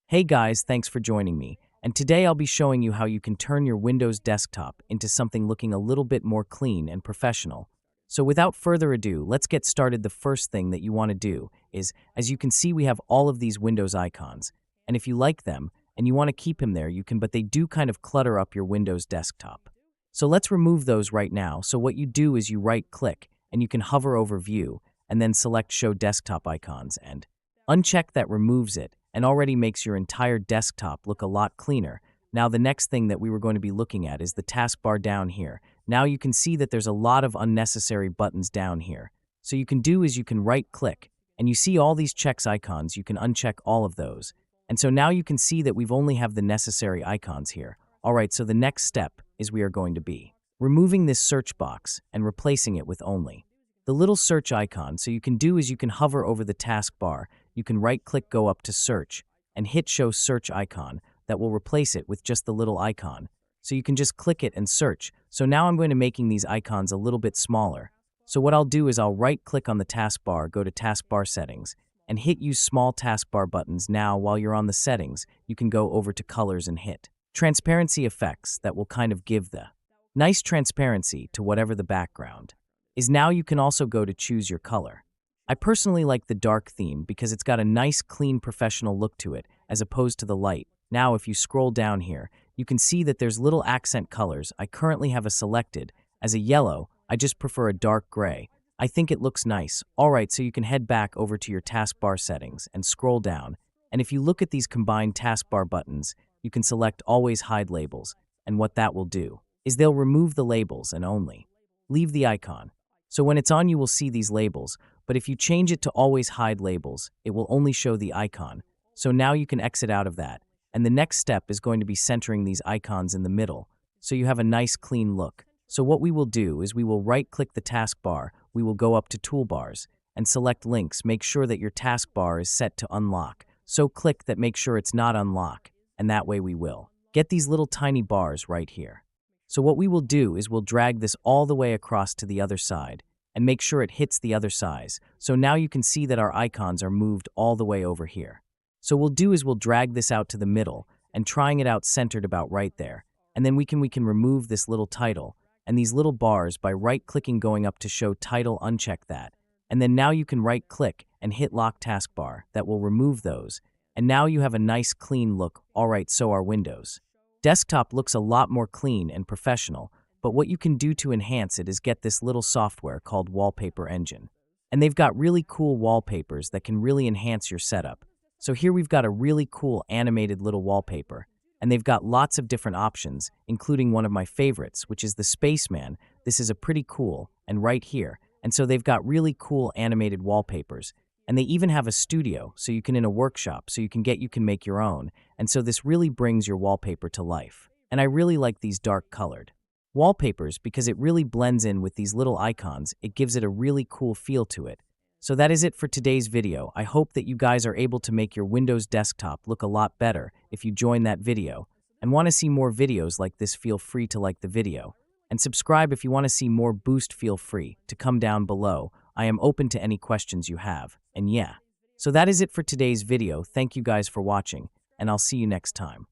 Hey guys, thanks for joining me. And today I'll be showing you how you can turn your Windows desktop into something looking a little bit more clean and professional. So without further ado, let's get started. The first thing that you want to do is, as you can see, we have all of these Windows icons. And if you like them and you want to keep them there, you can, but they do kind of clutter up your Windows desktop. So let's remove those right now. So what you do is you right-click and you can hover over View and then select Show Desktop Icons and uncheck that removes it and already makes your entire desktop look a lot cleaner. Now the next thing that we were going to be looking at is the taskbar down here. Now you can see that there's a lot of unnecessary buttons down here. So you can do is you can right-click and you see all these checks icons. You can uncheck all of those. And so now you can see that we've only have the necessary icons here. Alright, so the next step is we are going to be removing this search box and replacing it with only the little search icon. So you can do is you can hover over the taskbar, you can right-click, go up to search, and hit show search icon. That will replace it with just the little icon. So you can just click it and search. So now I'm going to making these icons a little bit smaller. So what I'll do is I'll right-click on the taskbar, go to taskbar settings, and hit use small taskbar buttons. Now while you're on the settings, you can go over to colors and hit transparency effects. That will kind of give the nice transparency to whatever the background is. Now you can also go to choose your color. I personally like the dark theme because it's got a nice, clean, professional look to it as opposed to the light. Now if you scroll down here, you can see that there's little accent colors. I currently have a selected as a yellow. I just prefer a dark gray. I think it looks nice. Alright, so you can head back over to your taskbar settings and scroll down. And if you look at these combined taskbar buttons, you can select always hide labels. And what that will do is they'll remove the labels and only leave the icon. So when it's on, you will see these labels, but if you change it to always hide labels, it will only show the icon. So now you can exit out of that. And the next step is going to be centering these icons in the middle, so you have a nice clean look. So what we will do is we will right-click the taskbar, we will go up to toolbars, and select links. Make sure that your taskbar is set to unlock. So click that, make sure it's not unlock, and that way we will get these little tiny bars right here. So what we will do is we'll drag this all the way across to the other side and make sure it hits the other size. So now you can see that our icons are moved all the way over here. So we'll do is we'll drag this out to the middle and trying it out centered about right there. And then we can remove this little title and these little bars by right-clicking, going up to show title, uncheck that. And then now you can right-click and hit lock taskbar. That will remove those. And now you have a nice clean look. Alright, so our Windows desktop looks a lot more clean and professional, but what you can do to enhance it is get this little software called Wallpaper Engine. And they've got really cool wallpapers that can really enhance your setup. So here we've got a really cool animated little wallpaper, and they've got lots of different options, including one of my favorites, which is the Spaceman. This is a pretty cool, and right here. And so they've got really cool animated wallpapers. And they even have a studio, so you can in a workshop, so you can make your own. And so this really brings your wallpaper to life. And I really like these dark colored wallpapers because it really blends in with these little icons. It gives it a really cool feel to it. So that is it for today's video. I hope that you guys are able to make your Windows desktop look a lot better if you join that video. And want to see more videos like this, feel free to like the video. And subscribe if you want to see more boost, feel free to come down below. I am open to any questions you have. And yeah, so that is it for today's video. Thank you guys for watching, and I'll see you next time.